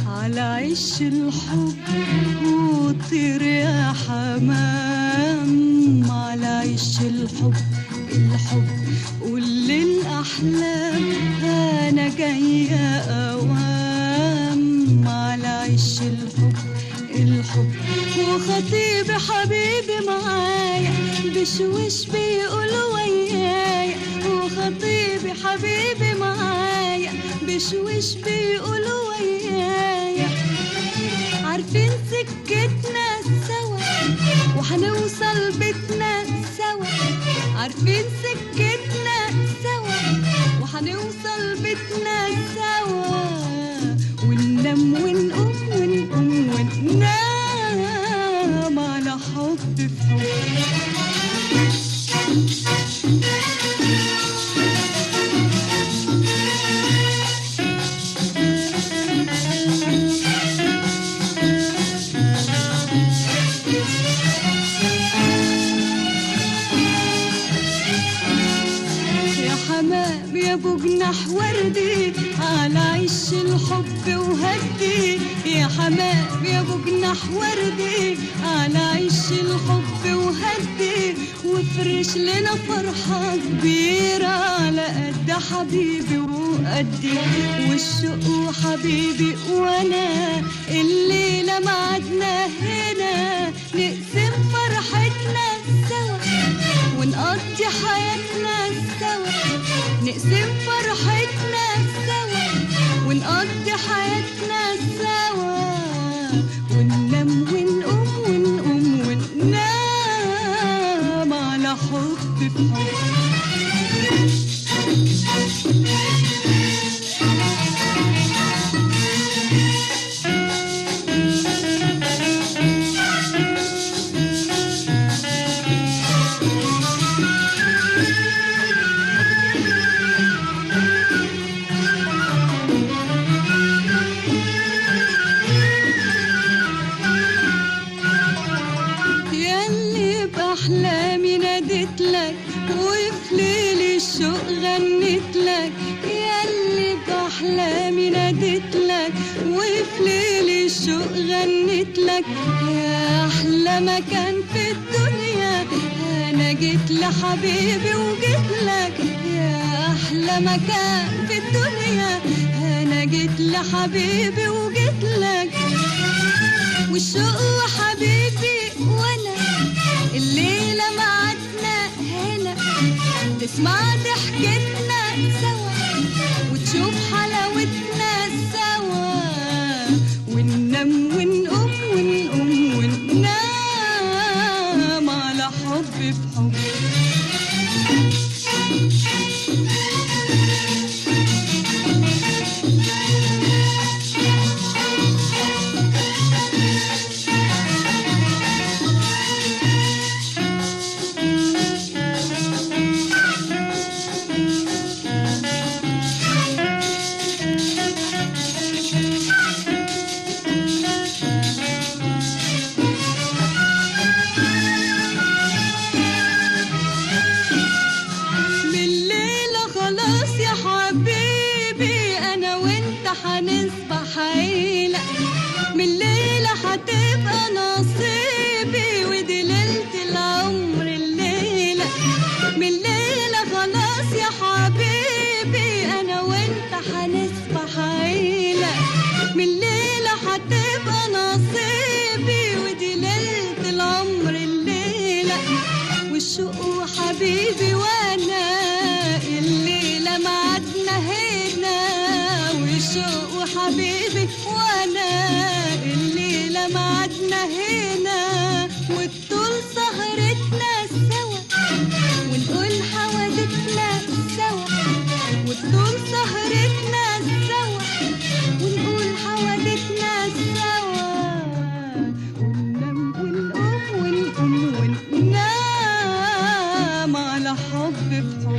على عش الحب وطير يا حمام، على عش الحب الحب قول للأحلام أنا جاية أوام. على عش الحب الحب وخطيبي حبيبي معايا بشوش بيقول ويايا، وخطيبي حبيبي معايا بشوش بيقول ويايا. عارفين سكتنا سوا وحنوصل بيتنا سوا، عارفين سكتنا سوا وحنوصل بيتنا سوا. وننام ونقوم ونقوم وننام على حب في حب. يا ابو جناح وردي على عش الحب وهدي، يا حمام يا ابو جناح وردي على عش الحب وهدي. وافرش لنا فرحة كبيرة على قد حبيبي وقدي، والشوق وحبيبي وانا الليلة معدنا هنا نقسم فرحتنا سوا ونقضي حياتنا سوا، نقسم فرحتنا سوا ونقضي حياتنا سوا. وننام ونقوم ونقوم وننام على حب في حب. أحلامي نادت لك وفي ليل الشوق غنت لك، ياللي بأحلامي نادت لك وفي ليل الشوق غنت لك. يا أحلى مكان في الدنيا أنا جيت لحبيبي وجيت لك، يا أحلى مكان في الدنيا أنا جيت لحبيبي وجيت لك. والشوق وحبيبي وأنا الليلة معدنا هنا تسمع ضحكتنا سوا وتشوف حلاوتنا سوا. وننام ونقوم ونقوم وننام على حب في حب. هنصبح عيلة من الليلة هتبقى نصيبي، ودي ليلة العمر الليلة من الليلة خلاص يا حبيبي أنا وأنت هنصبح عيلة من الليلة هتبقى نصيبي، ودي ليلة العمر الليلة. والشوق وحبيبي وأنا الليلة معدنا هنا، والشوق وحبيبي وانا الليلة معدنا هنا. والطول سهرتنا سوا ونقول حوادثنا سوا، والطول سهرتنا سوا ونقول حوادثنا سوا. وننام ونقوم ونقوم وننام على حب في حب.